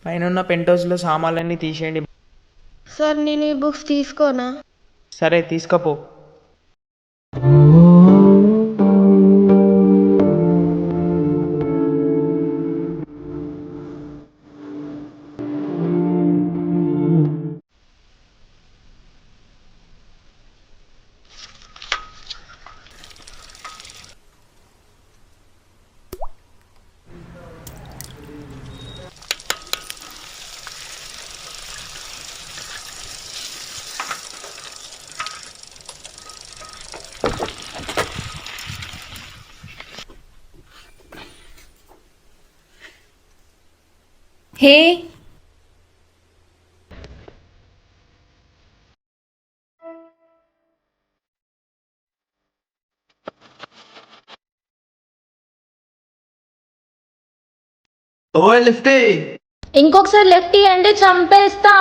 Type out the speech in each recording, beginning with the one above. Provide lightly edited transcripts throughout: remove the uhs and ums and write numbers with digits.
పైనున్న పెంటోస్లో సామాన్లన్నీ తీసేయండి. సార్ నేను ఈ బుక్స్ తీసుకోనా? సరే తీసుకపో. హే, ఓ లిఫ్టీ, ఇంకొకసారి లెఫ్ట్ ఇయ్యండి, చంపేస్తా.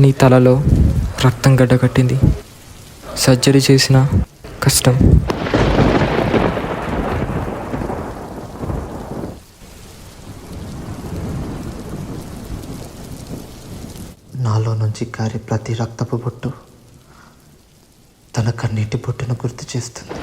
నీ తలలో రక్తం గడ్డకట్టింది. సర్జరీ చేసిన కష్టం. నాలో నుంచి కారే ప్రతి రక్తపు బొట్టు తన కన్నీటి బొట్టును గుర్తు చేస్తుంది.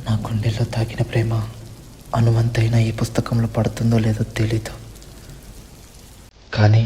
నా గుండెల్లో తాకిన ప్రేమ అనువంతైన ఈ పుస్తకంలో పడుతుందో లేదో తెలీదు, కానీ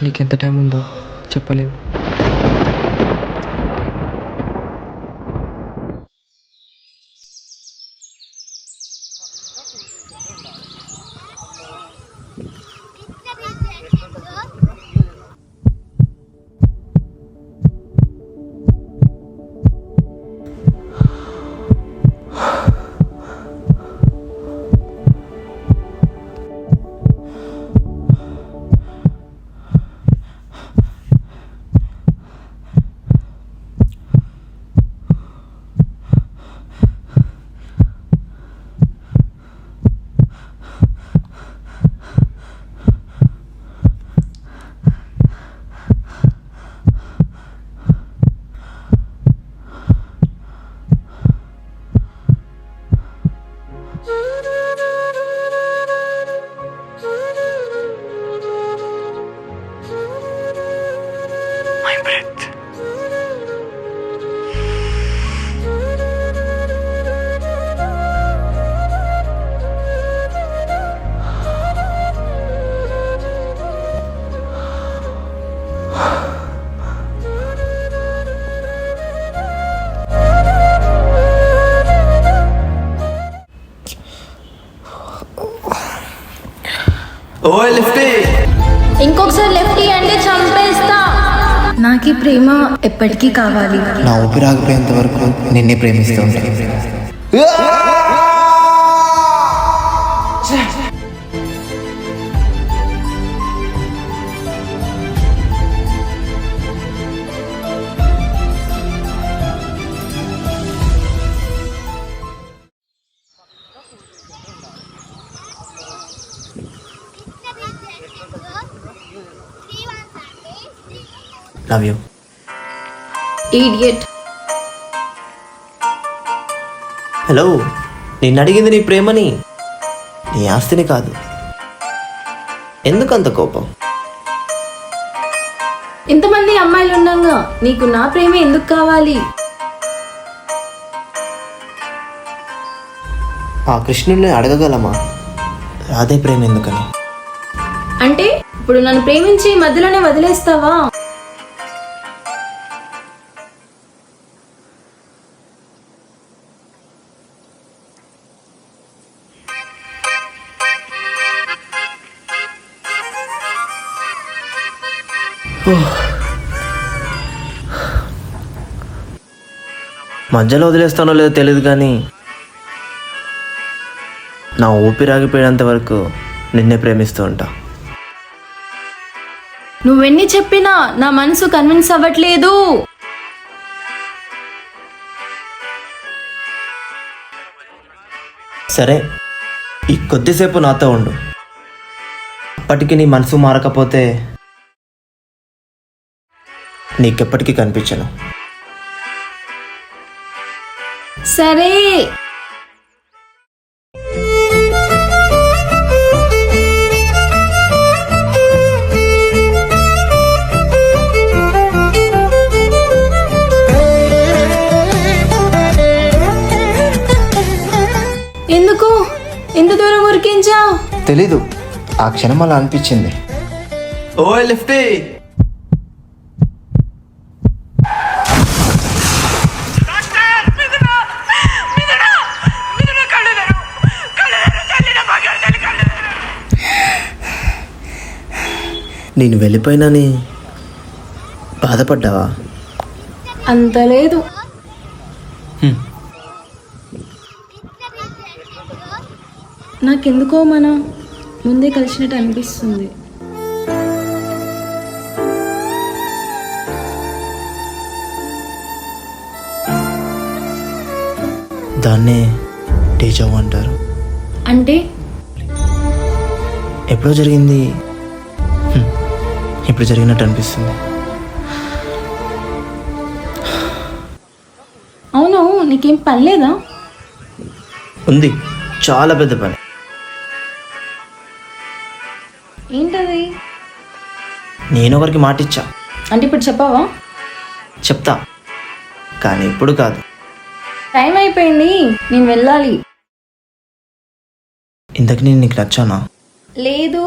నీకెంత టైం ఉందో చెప్పలేవు. ఓ లిఫ్టీ, ఇంకొకసారి లెఫ్ట్ ఇయ్యండి, చంపేస్తా. నాకు ఈ ప్రేమ ఎప్పటికీ కావాలి. నా ఊపిరి ఆగిపోయేంత వరకు నిన్నే ప్రేమిస్తూ ఉంటాను. Love you. ఈడియట్. హలో, నిన్ను అడిగింది నీ ప్రేమని, నీ ఆస్తిని కాదు. ఎందుకంత కోపం? ఇంతమంది అమ్మాయిలు ఉండగా నీకు నా ప్రేమ ఎందుకు కావాలి? ఆ కృష్ణుడిని అడగగలమా రాధే ప్రేమ ఎందుకని? అంటే ఇప్పుడు నన్ను ప్రేమించి మధ్యలోనే వదిలేస్తావా? మధ్యలో వదిలేస్తానో లేదో తెలియదు కానీ నా ఊపిరాగిపోయేంత వరకు నిన్నే ప్రేమిస్తూ ఉంటా. నువ్వెన్ని చెప్పినా నా మనసు కన్విన్స్ అవ్వట్లేదు. సరే, ఈ కొద్దిసేపు నాతో ఉండు. అప్పటికి నీ మనసు మారకపోతే నీకెప్పటికీ కనిపించను. సరే, ఎందుకు ఎంత దూరం ఉరికించావు? తెలీదు, ఆ క్షణం అలా అనిపించింది. ఓ లిఫ్టీ, నేను వెళ్ళిపోయినాని బాధపడ్డావా? అంత లేదు. నాకెందుకో మనం ముందే కలిసినట్టు అనిపిస్తుంది. దాన్నే డేజావు అంటారు. అంటే ఎప్పుడో జరిగింది ఇప్పుడు జరిగినట్టు అనిపిస్తుంది. అవును, నీకేం పని లేదా? ఉంది, చాలా పెద్ద పని. ఏంటది? నేను ఒకరికి మాట ఇచ్చా. అంటే ఇప్పుడు చెప్పావా? చెప్తా, కానీ ఇప్పుడు కాదు. టైం అయిపోయింది, నేను వెళ్ళాలి. ఇంతకు నేను నీకు నచ్చానా? లేదు.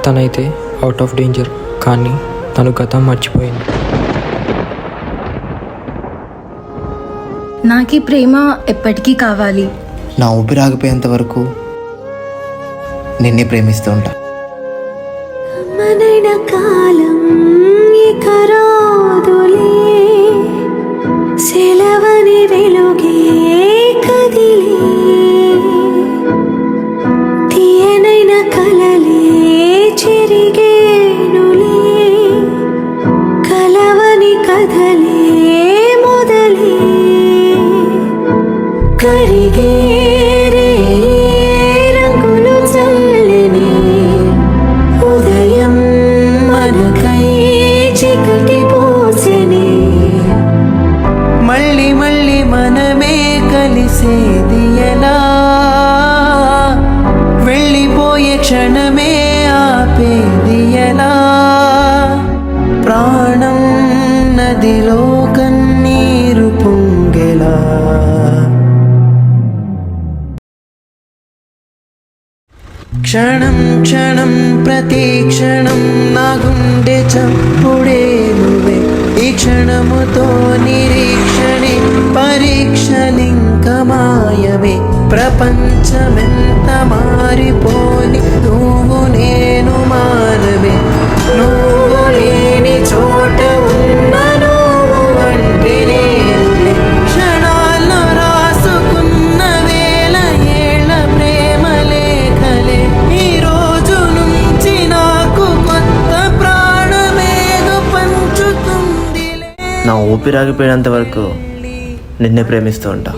తనైతే అవుట్ ఆఫ్ డేంజర్, కానీ తను గతం మర్చిపోయింది. నాకు ఈ ప్రేమ ఎప్పటికీ కావాలి. నా ఊపిరాగిపోయేంత వరకు నిన్నే ప్రేమిస్తూ ఉంటా. మనైన కాలం ఇక రాదులే, సెలవని వెలుగే కదిలే, తీయనైన కలలే చెరిగేనులే, కలవని కథలే మొదలే, కరిగే రంగులు చల్లని ఉదయం మనకై చీకటి పోసెని, మళ్ళీ మళ్ళీ మనమే కలిసేది ఎలా, వెళ్ళిపోయే క్షణమే ఆపేది ఎలా, ప్రాణం నదిలో కన్నీరు పొంగెలా. క్షణం క్షణం ప్రతి క్షణం నా గుండె చప్పుడే నువ్వే, ఈ క్షణముతో నిరీక్షణే పరీక్షలింక మాయమే, ప్రపంచమెంత మారిపోని నువ్వు నేను మానవే, నా ఊపిరాగిపోయినంత వరకు నిన్నే ప్రేమిస్తూ ఉంటా.